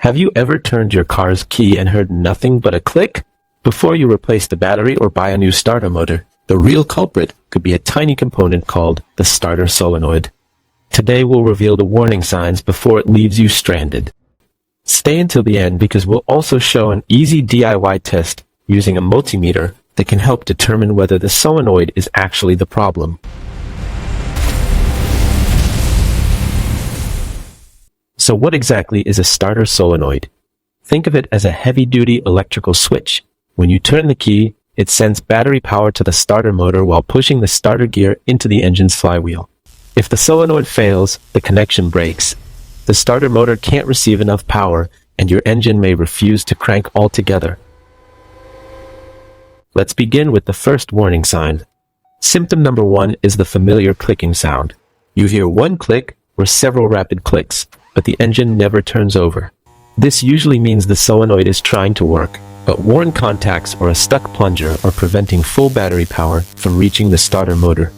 Have you ever turned your car's key and heard nothing but a click? Before you replace the battery or buy a new starter motor, the real culprit could be a tiny component called the starter solenoid. Today we'll reveal the warning signs before it leaves you stranded. Stay until the end because we'll also show an easy DIY test using a multimeter that can help determine whether the solenoid is actually the problem. So what exactly is a starter solenoid? Think of it as a heavy-duty electrical switch. When you turn the key, it sends battery power to the starter motor while pushing the starter gear into the engine's flywheel. If the solenoid fails, the connection breaks. The starter motor can't receive enough power, and your engine may refuse to crank altogether. Let's begin with the first warning sign. Symptom number 1 is the familiar clicking sound. You hear one click or several rapid clicks, but the engine never turns over. This usually means the solenoid is trying to work, but worn contacts or a stuck plunger are preventing full battery power from reaching the starter motor.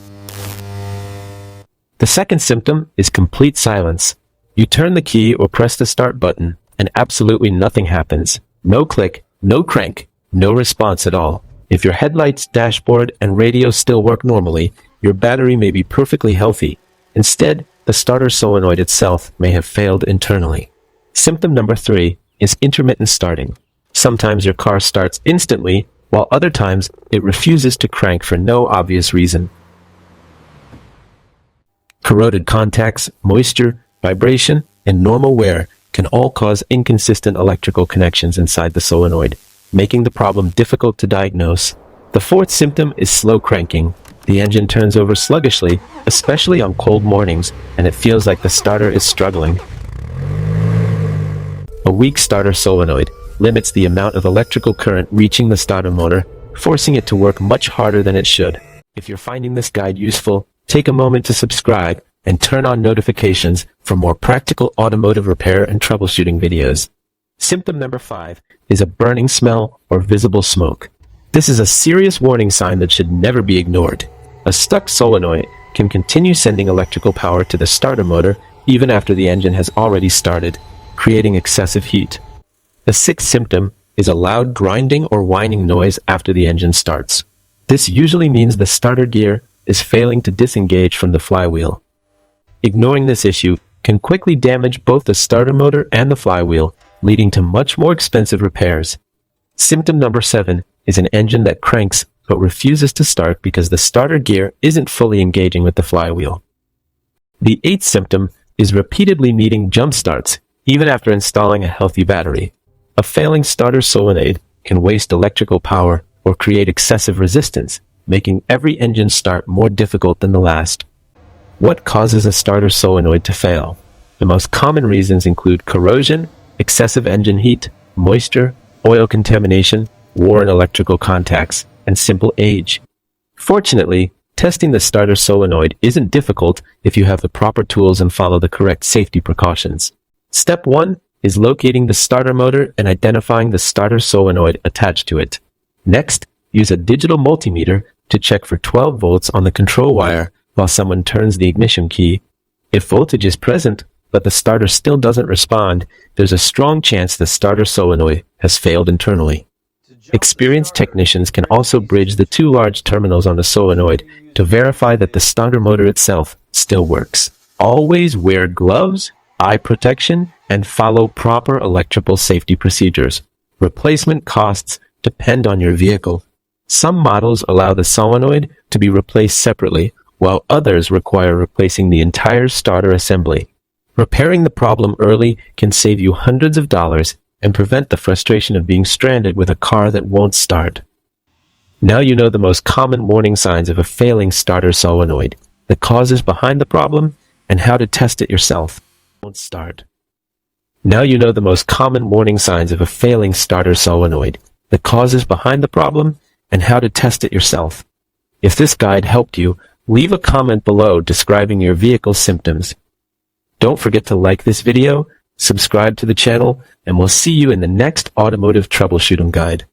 The second symptom is complete silence. You turn the key or press the start button, and absolutely nothing happens. No click, no crank, no response at all. If your headlights, dashboard, and radio still work normally, your battery may be perfectly healthy. Instead, the starter solenoid itself may have failed internally. Symptom number 3 is intermittent starting. Sometimes your car starts instantly, while other times it refuses to crank for no obvious reason. Corroded contacts, moisture, vibration, and normal wear can all cause inconsistent electrical connections inside the solenoid, making the problem difficult to diagnose. The fourth symptom is slow cranking. The engine turns over sluggishly, especially on cold mornings, and it feels like the starter is struggling. A weak starter solenoid limits the amount of electrical current reaching the starter motor, forcing it to work much harder than it should. If you're finding this guide useful, take a moment to subscribe and turn on notifications for more practical automotive repair and troubleshooting videos. Symptom number 5 is a burning smell or visible smoke. This is a serious warning sign that should never be ignored. A stuck solenoid can continue sending electrical power to the starter motor even after the engine has already started, creating excessive heat. The sixth symptom is a loud grinding or whining noise after the engine starts. This usually means the starter gear is failing to disengage from the flywheel. Ignoring this issue can quickly damage both the starter motor and the flywheel, leading to much more expensive repairs. Symptom number 7 is an engine that cranks but refuses to start because the starter gear isn't fully engaging with the flywheel. The 8th symptom is repeatedly needing jump starts, even after installing a healthy battery. A failing starter solenoid can waste electrical power or create excessive resistance, making every engine start more difficult than the last. What causes a starter solenoid to fail? The most common reasons include corrosion, excessive engine heat, moisture, oil contamination, worn electrical contacts, and simple age. Fortunately, testing the starter solenoid isn't difficult if you have the proper tools and follow the correct safety precautions. Step 1 is locating the starter motor and identifying the starter solenoid attached to it. Next, use a digital multimeter to check for 12 volts on the control wire while someone turns the ignition key. If voltage is present, but the starter still doesn't respond, there's a strong chance the starter solenoid has failed internally. Experienced technicians can also bridge the 2 large terminals on the solenoid to verify that the starter motor itself still works. Always wear gloves, eye protection, and follow proper electrical safety procedures. Replacement costs depend on your vehicle. Some models allow the solenoid to be replaced separately, while others require replacing the entire starter assembly. Repairing the problem early can save you hundreds of dollars and prevent the frustration of being stranded with a car that won't start. Now you know the most common warning signs of a failing starter solenoid, the causes behind the problem, and how to test it yourself. Won't start. Now you know the most common warning signs of a failing starter solenoid, the causes behind the problem, and how to test it yourself. If this guide helped you, leave a comment below describing your vehicle's symptoms. Don't forget to like this video, subscribe to the channel, and we'll see you in the next automotive troubleshooting guide.